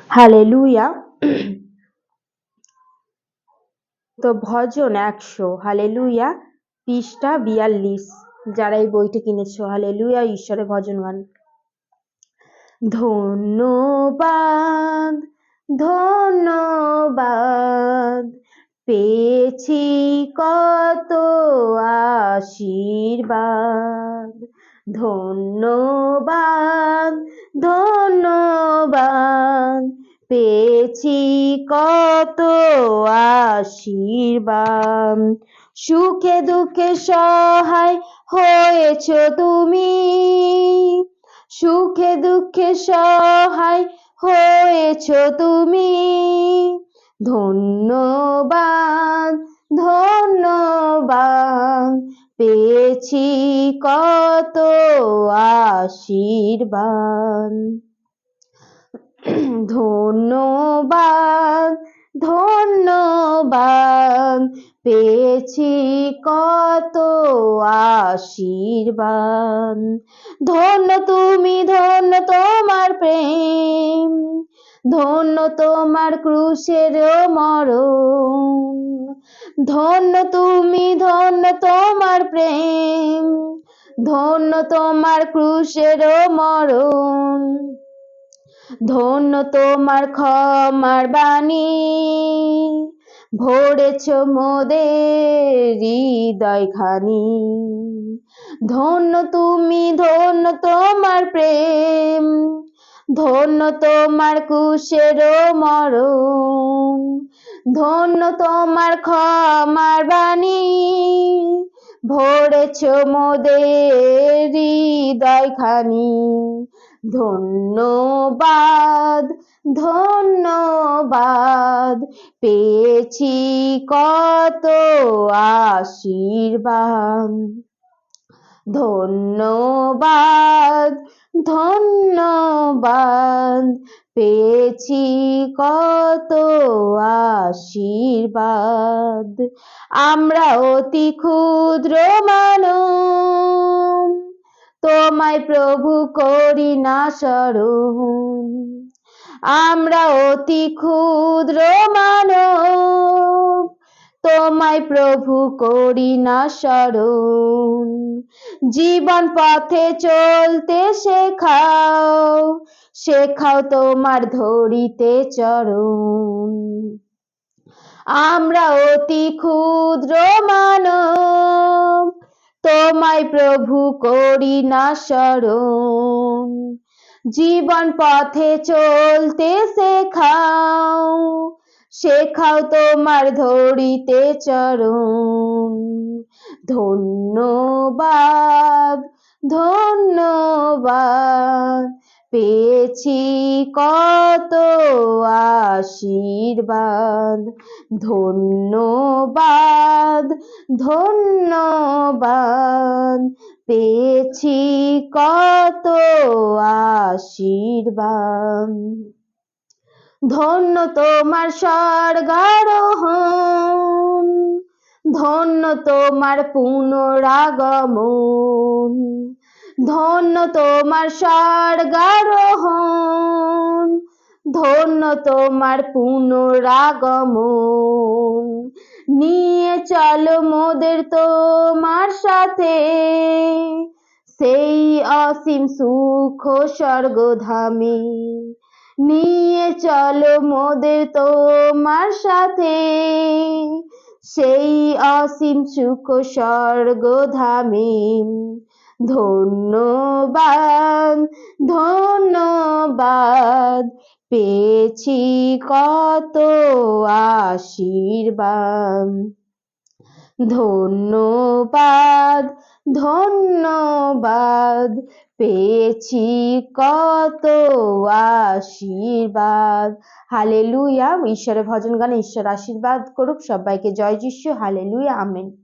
Hallelujah. তো ভজন 100, hallelujah, পৃষ্ঠা 42। যারা এই বইটি কিনেছো, হালেলুয়া, ঈশ্বরের ভজন গান। ধন্যবাদ, ধন্যবাদ, পেয়েছি কত আশীর্বাদ। ধন্যবাদ, ধন্যবাদ, পেয়েছি কত আশীর্বাদ। সুখে দুঃখে সহায় হয়েছ তুমি, সুখে দুঃখে সহায় হয়েছ তুমি। ধন্যবাদ, ধন্যবাদ, পেয়েছি কত আশীর্বাদ। ধন্যবাদ, ধন্যবাদ, পেয়েছি কত আশীর্বাদ। ধন্য তুমি, ধন্য তোমার প্রেম, ধন্য তোমার ক্রুশের মরণ। ধন্য তুমি, ধন্য তোমার প্রেম, ধন্য তোমার ক্রুশের মরণ। ধন্য তোমার ক্ষমার বাণী, ভরেছ মোদের হৃদয়খানি। ধন্য তুমি, ধন্য তোমার প্রেম, ধন্য তোমার ক্রুশের মরণ। ধন্য তোমার ক্ষমার বাণী, ভরেছ মোদের হৃদয়খানি। ধন্যবাদ, ধন্যবাদ, পেয়েছি কত আশীর্বাদ। ধন্যবাদ, ধন্যবাদ, পেয়েছি কত আশীর্বাদ। আমরা অতি ক্ষুদ্র মানব, তোমায় প্রভু করি না স্মরণ। আমরা অতি ক্ষুদ্র মানব, তোমায় প্রভু করি না স্মরণ। জীবন পথে চলতে শেখাও, শেখাও তোমার ধরিতে চরণ। আমরা অতি ক্ষুদ্র মানব, তোমায় প্রভু করি না স্মরণ। জীবন পথে চলতে শেখাও, শেখাও তোমার ধরিতে চরণ। ধন্যবাদ, ধন্যবাদ, পেয়েছি কত আশীর্বাদ। ধন্যবাদ, ধন্যবাদ, পেয়েছি কত আশীর্বাদ। ধন্য তোমার স্বর্গারোহণ, ধন্য তোমার পুনরাগমন। ধন্য তোমার স্বর্গারোহণ, ধন্য তোমার পুনরাগমন। নিয়ে চলো মোদের তোমার সাথে, সেই অসীম সুখ স্বর্গধামে। নিয়ে চলো মোদের তোমার সাথে, সেই অসীম সুখ স্বর্গধামে। ধন্যবাদ, ধন্যবাদ, পেয়েছি কত আশীর্বাদ। ধন্যবাদ, ধন্যবাদ, পেয়েছি কত আশীর্বাদ। হালেলুয়া। ঈশ্বরের ভজন গানে ঈশ্বর আশীর্বাদ করুক সবাইকে। জয় যিশু। হালেলুয়া। আমেন।